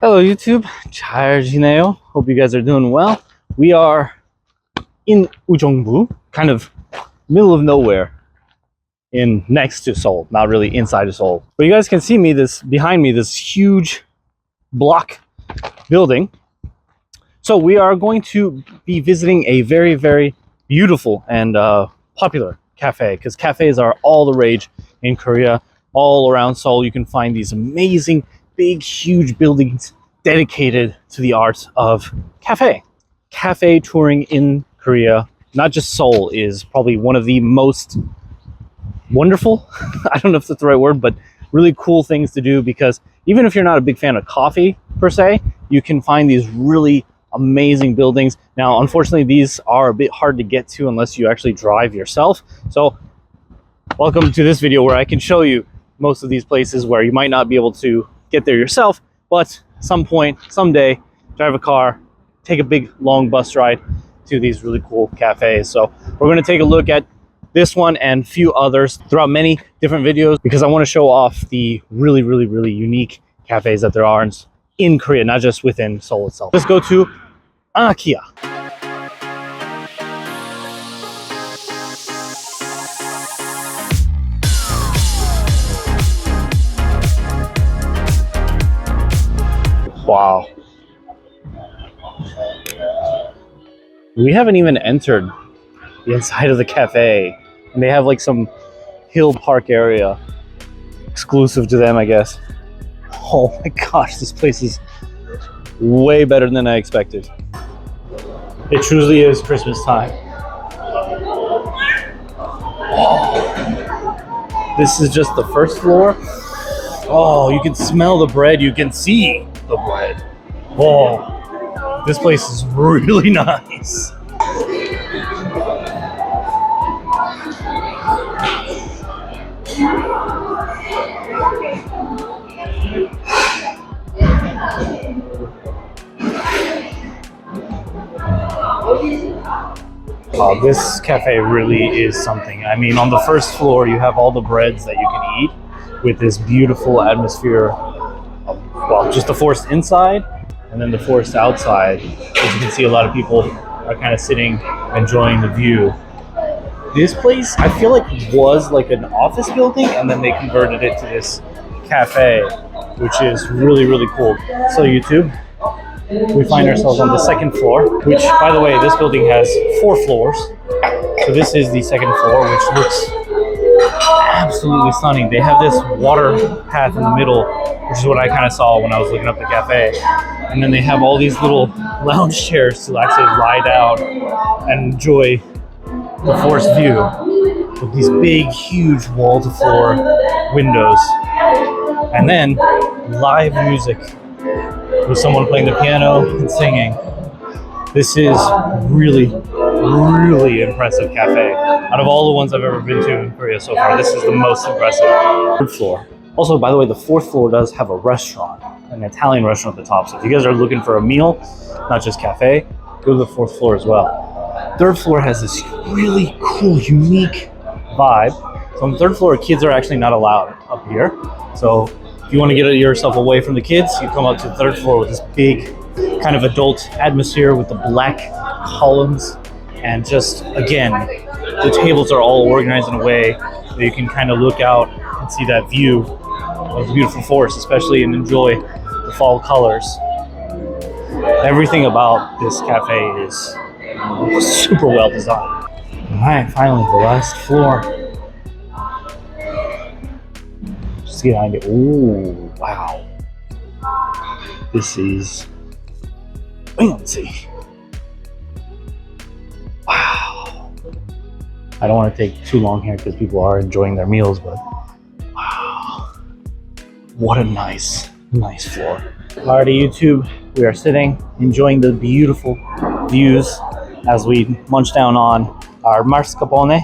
Hello YouTube, 잘 지내요? Hope you guys are doing well. We are in Uijeongbu, kind of middle of nowhere, in next to Seoul, not really inside of Seoul. But you guys can see me behind me, this huge block building. So we are going to be visiting a very, very beautiful and popular cafe, because cafes are all the rage in Korea. All around Seoul, you can find these amazing, big, huge buildings dedicated to the art of cafe. Cafe touring in Korea, not just Seoul, is probably one of the most wonderful, I don't know if that's the right word, but really cool things to do, because even if you're not a big fan of coffee per se, you can find these really amazing buildings. Now, unfortunately, these are a bit hard to get to unless you actually drive yourself. So welcome to this video where I can show you most of these places where you might not be able to get there yourself, but some point, someday, drive a car, take a big long bus ride to these really cool cafes. So we're going to take a look at this one and a few others throughout many different videos, because I want to show off the really, really, really unique cafes that there are in Korea, not just within Seoul itself. Let's go to Anakia. Wow. We haven't even entered the inside of the cafe, and they have like some hill park area exclusive to them, I guess. Oh my gosh, this place is way better than I expected. It truly is Christmas time. Oh, this is just the first floor. Oh, you can smell the bread, you can see the bread. Oh, this place is really nice. This cafe really is something. I mean, on the first floor, you have all the breads that you can eat with this beautiful atmosphere of, well, just the forest inside and then the forest outside. As you can see, a lot of people are kind of sitting, enjoying the view. This place, I feel like, was like an office building, and then they converted it to this cafe, which is really, really cool. So YouTube, we find ourselves on the second floor, which, by the way, this building has 4 floors. So this is the second floor, which looks absolutely stunning. They have this water path in the middle, which is what I kind of saw when I was looking up the cafe. And then they have all these little lounge chairs to actually lie down and enjoy the forest view with these big, huge wall-to-floor windows. And then live music with someone playing the piano and singing. This is really, really impressive cafe. Out of all the ones I've ever been to in Korea so far, this is the most impressive. Third floor. Also, by the way, the 4th floor does have a restaurant, an Italian restaurant at the top. So if you guys are looking for a meal, not just cafe, go to the 4th floor as well. 3rd floor has this really cool, unique vibe. So on the 3rd floor, kids are actually not allowed up here. So if you want to get yourself away from the kids, you come up to the 3rd floor with this big kind of adult atmosphere with the black columns. And just, again, the tables are all organized in a way that you can kind of look out and see that view of the beautiful forest, especially, and enjoy the fall colors. Everything about this cafe is super well designed. All right, finally, the last floor. Just get behind it. Ooh, wow. This is fancy. Wow. I don't want to take too long here because people are enjoying their meals, but wow. What a nice floor. Alrighty, YouTube, we are sitting, enjoying the beautiful views as we munch down on our mascarpone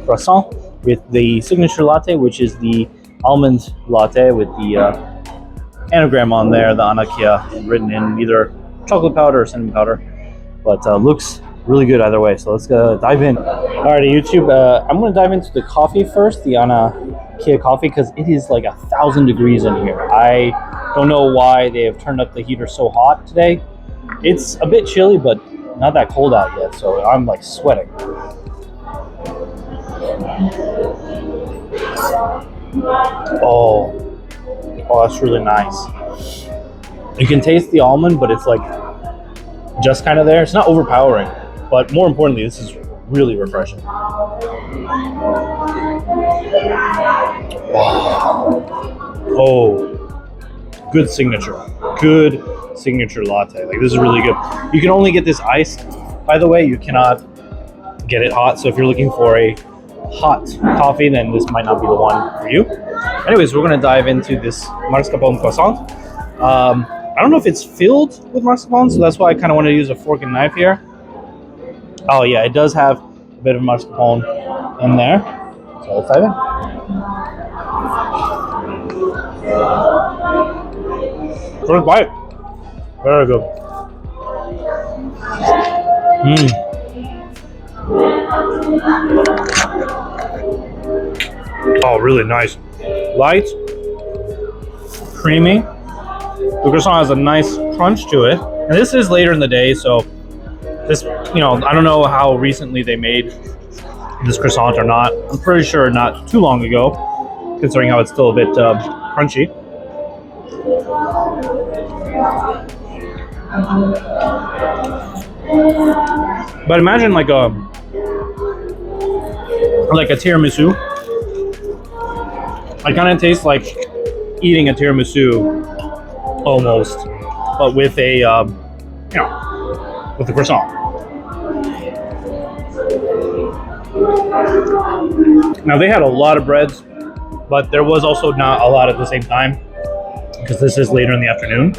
croissant with the signature latte, which is the almond latte with the anagram on there, the Anakia, written in either chocolate powder or cinnamon powder, but looks really good either way. So let's dive in. Alrighty, YouTube, I'm going to dive into the coffee first, the Anakia coffee, because it is like 1,000 degrees in here. I Don't know why they have turned up the heater so hot today. It's a bit chilly, but not that cold out yet, so I'm like sweating. Oh, that's really nice. You can taste the almond, but it's like just kind of there. It's not overpowering, but more importantly, this is really refreshing. Oh, good signature latte. Like, this is really good. You can only get this iced, by the way. You cannot get it hot. So if you're looking for a hot coffee, then this might not be the one for you. Anyways, we're gonna dive into this mascarpone croissant. I don't know if it's filled with mascarpone, so that's why I kind of want to use a fork and knife here. Oh yeah, it does have a bit of mascarpone in there. So let's dive in. First bite. Very good. Oh, really nice. Light, creamy. The croissant has a nice crunch to it. And this is later in the day, so this, you know, I don't know how recently they made this croissant or not. I'm pretty sure not too long ago, considering how it's still a bit crunchy. But imagine like a tiramisu. I kind of taste like eating a tiramisu almost, but with a with the croissant. Now they had a lot of breads, but there was also not a lot at the same time because this is later in the afternoon.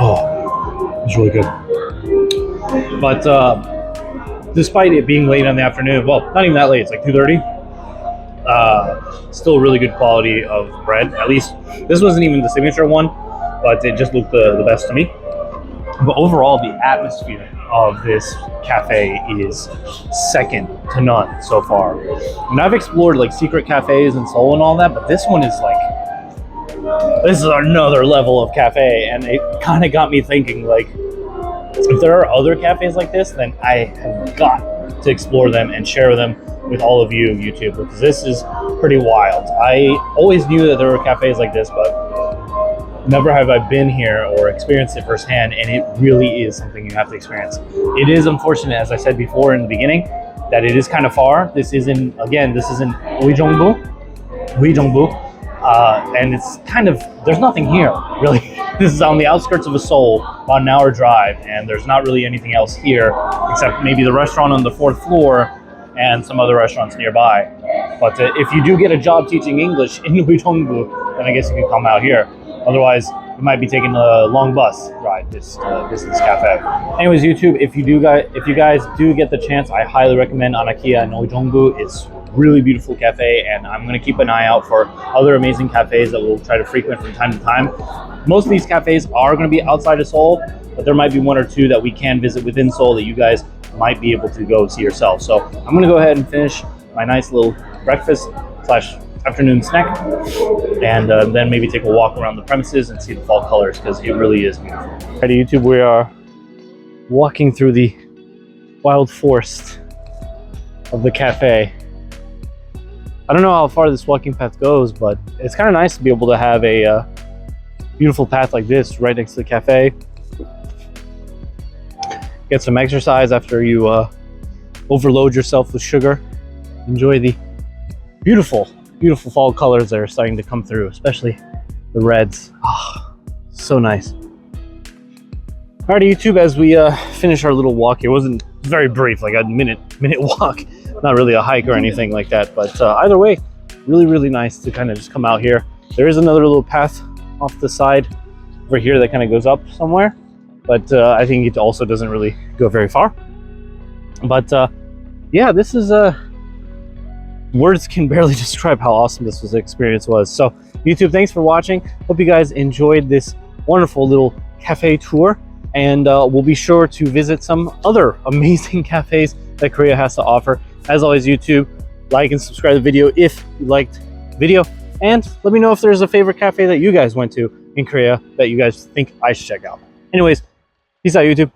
Oh, it's really good. But despite it being late in the afternoon, well, not even that late, it's like 2:30. Still really good quality of bread. At least this wasn't even the signature one, but it just looked the best to me. But overall, the atmosphere of this cafe is second to none so far. And I've explored like secret cafes in Seoul and all that, but this one is like, this is another level of cafe. And it kind of got me thinking, like, if there are other cafes like this, then I have got to explore them and share them with all of you YouTube, because this is pretty wild. I always knew that there were cafes like this, but never have I been here or experienced it firsthand, and it really is something you have to experience. It is unfortunate, as I said before in the beginning, that it is kind of far. This is in Uijeongbu, and it's kind of, there's nothing here, really. This is on the outskirts of Seoul, about an hour drive, and there's not really anything else here, except maybe the restaurant on the 4th floor and some other restaurants nearby. But if you do get a job teaching English in Uijeongbu, then I guess you can come out here. Otherwise, you might be taking a long bus ride this cafe. Anyways, YouTube, if you guys do get the chance, I highly recommend Anakia in Uijeongbu. It's a really beautiful cafe, and I'm gonna keep an eye out for other amazing cafes that we'll try to frequent from time to time. Most of these cafes are gonna be outside of Seoul, but there might be one or two that we can visit within Seoul that you guys might be able to go see yourself. So I'm gonna go ahead and finish my nice little breakfast / afternoon snack, and then maybe take a walk around the premises and see the fall colors, because it really is beautiful. Alright, YouTube, we are walking through the wild forest of the cafe. I don't know how far this walking path goes, but it's kind of nice to be able to have a beautiful path like this right next to the cafe. Get some exercise after you overload yourself with sugar. Enjoy the beautiful fall colors that are starting to come through, especially the reds. Oh, so nice. Alright, YouTube, as we finish our little walk, it wasn't very brief, like a minute walk, not really a hike or anything like that, but either way, really nice to kind of just come out here. There is another little path off the side over here that kind of goes up somewhere, but I think it also doesn't really go very far. But yeah, this is words can barely describe how awesome this experience was. So YouTube, thanks for watching. Hope you guys enjoyed this wonderful little cafe tour, and we'll be sure to visit some other amazing cafes that Korea has to offer. As always, YouTube, like and subscribe to the video if you liked the video, And let me know if there's a favorite cafe that you guys went to in Korea that you guys think I should check out. Anyways, peace out, YouTube.